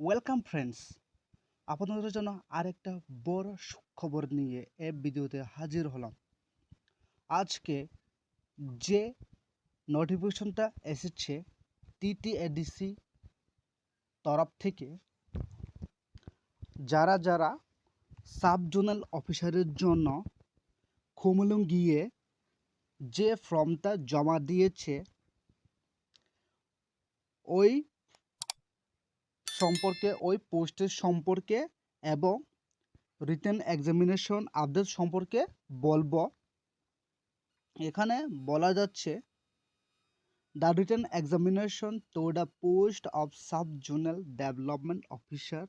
Welcome friends, আপনাদের জন্য আরেকটা বড় সুখবর নিয়ে এই ভিডিওতে হাজির হলাম। আজকে যে নোটিফিকেশনটা এসেছে টিটিএডিসি তরফ থেকে, যারা সাব জোনাল অফিসারের জন্য খুমলুং গিয়ে যে ফর্মটা জমা দিয়েছে ওই সম্পর্কে, ওই পোস্টের সম্পর্কে এবং রিটেন এক্সামিনেশন আপডেট সম্পর্কে বলবো। এখানে বলা যাচ্ছে the written examination to the post of sub-zonal development officer,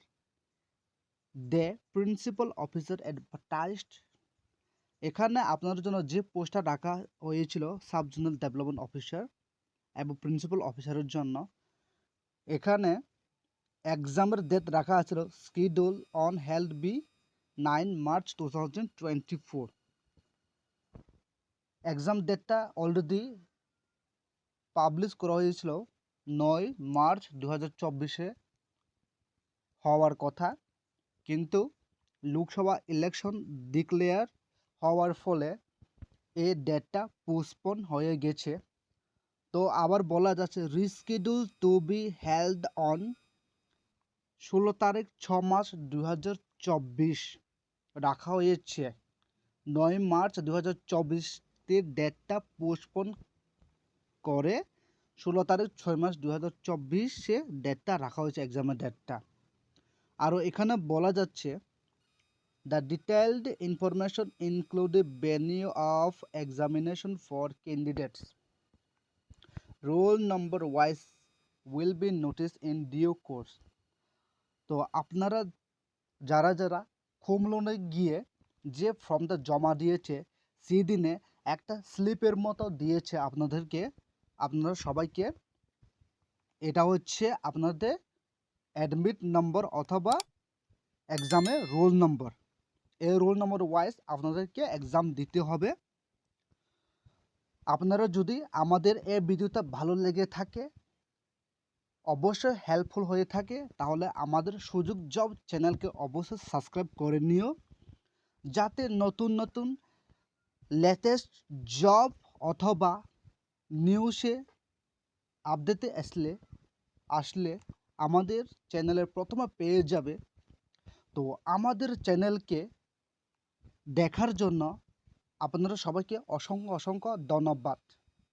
the principal officer advertised। এখানে আপনাদের জন্য যে পোস্টটা রাখা হয়েছিল সাব জোনাল ডেভেলপমেন্ট অফিসার এবং প্রিন্সিপাল অফিসারের জন্য, এখানে এক্সামের ডেট রাখা আছিল schedule on held be 9 March 2024। Exam ডেটটা অলরেডি পাবলিশ করা হয়েছিল 9 মার্চ 2024 হওয়ার কথা, কিন্তু লোকসভা ইলেকশন ডিক্লেয়ার হওয়ার ফলে এই ডেটটা পোস্টপোন হয়ে গেছে। তো আবার বলা যাচ্ছে reschedule two be held on 16 তারিখ 6 মাস 2024 রাখা হয়েছে। 9 মার্চ 2024 ডেটটা পোস্টপোন করে 16 তারিখ 6 মাস 2024 ডেটটা রাখা হয়েছে, এক্সামের ডেটটা। আরও এখানে বলা যাচ্ছে the detailed information including venue of examination for candidates, roll number wise will be noticed in due course। তো আপনারা যারা খুমলুনে গিয়ে যে ফর্মটা জমা দিয়েছে সেই দিনে একটা স্লিপের মতো দিয়েছে আপনাদেরকে, আপনারা সবাইকে। এটা হচ্ছে আপনাদের অ্যাডমিট নম্বর অথবা এক্সামের রোল নম্বর। এই রোল নম্বর ওয়াইজ আপনাদেরকে এক্সাম দিতে হবে। আপনারা যদি আমাদের এই ভিডিওটা ভালো লেগে থাকে, অবশ্যই হেল্পফুল হয়ে থাকে, তাহলে আমাদের সুযোগ জব চ্যানেলকে অবশ্যই সাবস্ক্রাইব করে নিও, যাতে নতুন নতুন লেটেস্ট জব অথবা নিউজে আপডেটে আসলে আমাদের চ্যানেলের প্রথমে পেয়ে যাবে। তো আমাদের চ্যানেলকে দেখার জন্য আপনারা সবাইকে অসংখ্য ধন্যবাদ।